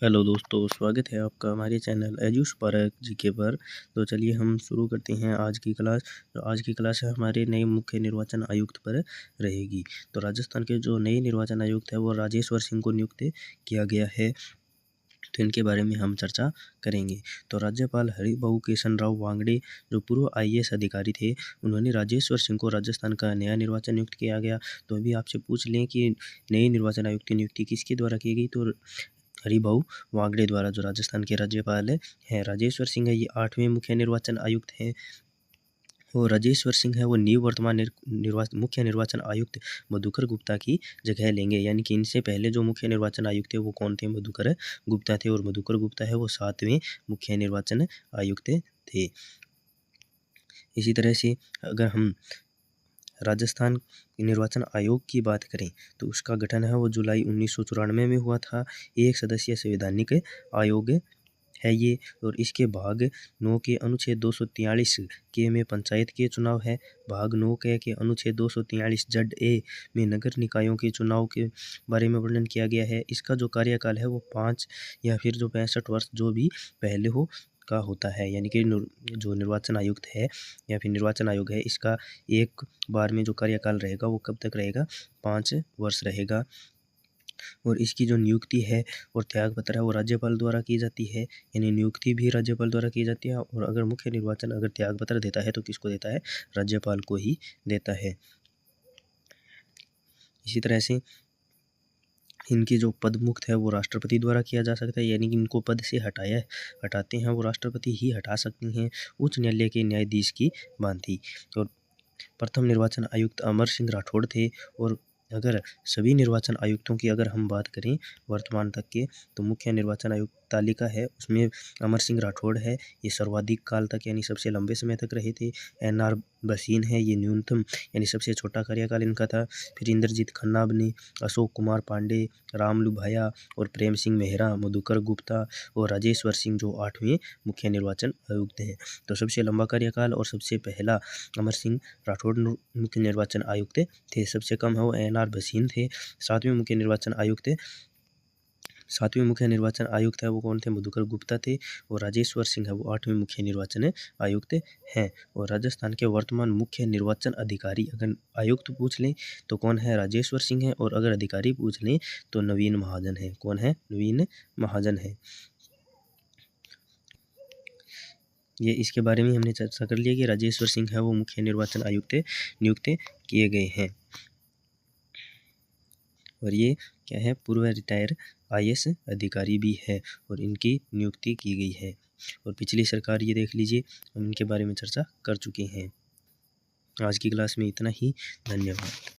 Hello दोस्तों, स्वागत है आपका हमारे चैनल एजुस पारक जीके पर। तो चलिए हम शुरू करते हैं आज की क्लास। तो आज की क्लास है हमारे नए मुख्य निर्वाचन आयुक्त पर रहेगी। तो राजस्थान के जो नए निर्वाचन आयुक्त है वो राजेश्वर सिंह को नियुक्त किया गया है। तो इनके बारे में हम चर्चा करेंगे। तो राज्यपाल हरिभाऊ केशनराव वांगड़े जो पूर्व IAS अधिकारी थे, उन्होंने राजेश्वर सिंह को राजस्थान का नया निर्वाचन नियुक्त किया गया। तो अभी आपसे पूछ लें कि नए निर्वाचन आयुक्त की नियुक्ति किसके द्वारा की गई, तो हरिभाऊ वांगड़े द्वारा, जो राजस्थान के राज्यपाल हैं। राजेश्वर सिंह है ये 8वें मुख्य निर्वाचन आयुक्त हैं। और राजेश्वर सिंह है वो निवर्तमान मुख्य निर्वाचन आयुक्त मधुकर गुप्ता की जगह लेंगे। यानी कि इनसे पहले जो मुख्य निर्वाचन आयुक्त थे वो कौन थे, मधुकर गुप्ता थे। और मधुकर गुप्ता है वो 7वें मुख्य निर्वाचन आयुक्त थे। इसी तरह से अगर हम राजस्थान निर्वाचन आयोग की बात करें तो उसका गठन है वो जुलाई 1994 में हुआ था। एक सदस्यीय संवैधानिक आयोग है ये। और इसके भाग 9 के अनुच्छेद 243 के में पंचायत के चुनाव है। भाग 9 के अनुच्छेद 243 जड ए में नगर निकायों के चुनाव के बारे में वर्णन किया गया है। इसका जो कार्यकाल है वो 5 या फिर जो 65 वर्ष जो भी पहले हो का होता है। यानी कि जो निर्वाचन आयुक्त है या फिर निर्वाचन आयोग है, इसका एक बार में जो कार्यकाल रहेगा वो कब तक रहेगा, 5 वर्ष रहेगा। और इसकी जो नियुक्ति है और त्यागपत्र है वो राज्यपाल द्वारा की जाती है। यानी नियुक्ति भी राज्यपाल द्वारा की जाती है। और अगर मुख्य निर्वाचन अगर त्यागपत्र देता है तो किसको देता है, राज्यपाल को ही देता है। इसी तरह से इनके जो पद मुक्त है वो राष्ट्रपति द्वारा किया जा सकता है। यानी कि इनको पद से हटाते हैं वो राष्ट्रपति ही हटा सकते हैं, उच्च न्यायालय के न्यायाधीश की भांति। और प्रथम निर्वाचन आयुक्त अमर सिंह राठौड़ थे। और अगर सभी निर्वाचन आयुक्तों की अगर हम बात करें वर्तमान तक के, तो मुख्य निर्वाचन आयुक्त तालिका है उसमें अमर सिंह राठौड़ है, ये सर्वाधिक काल तक यानी सबसे लंबे समय तक रहे थे। NR भसीन है, ये न्यूनतम यानी सबसे छोटा कार्यकाल इनका था। फिर इंद्रजीत खन्ना ने, अशोक कुमार पांडे, रामलू भाया और प्रेम सिंह मेहरा, मधुकर गुप्ता और राजेश्वर सिंह जो 8वें मुख्य निर्वाचन आयुक्त हैं। तो सबसे लंबा कार्यकाल और सबसे पहला अमर सिंह राठौड़ मुख्य निर्वाचन आयुक्त थे। सबसे कम है वो NR भसीन थे, 7वें मुख्य निर्वाचन आयुक्त। 7वें मुख्य निर्वाचन आयुक्त है वो कौन थे, मधुकर गुप्ता थे। और राजेश्वर सिंह है वो 8वें मुख्य निर्वाचन आयुक्त हैं। और राजस्थान के वर्तमान मुख्य निर्वाचन अधिकारी अगर आयुक्त पूछ लें तो कौन है, राजेश्वर सिंह है। और अगर अधिकारी पूछ लें तो नवीन महाजन है। कौन है, नवीन महाजन है। ये इसके बारे में हमने चर्चा कर लिया कि राजेश्वर सिंह है वो मुख्य निर्वाचन आयुक्त नियुक्त किए गए हैं। और ये क्या है, पूर्व रिटायर IAS अधिकारी भी है और इनकी नियुक्ति की गई है। और पिछली सरकार ये देख लीजिए, हम इनके बारे में चर्चा कर चुके हैं। आज की क्लास में इतना ही, धन्यवाद।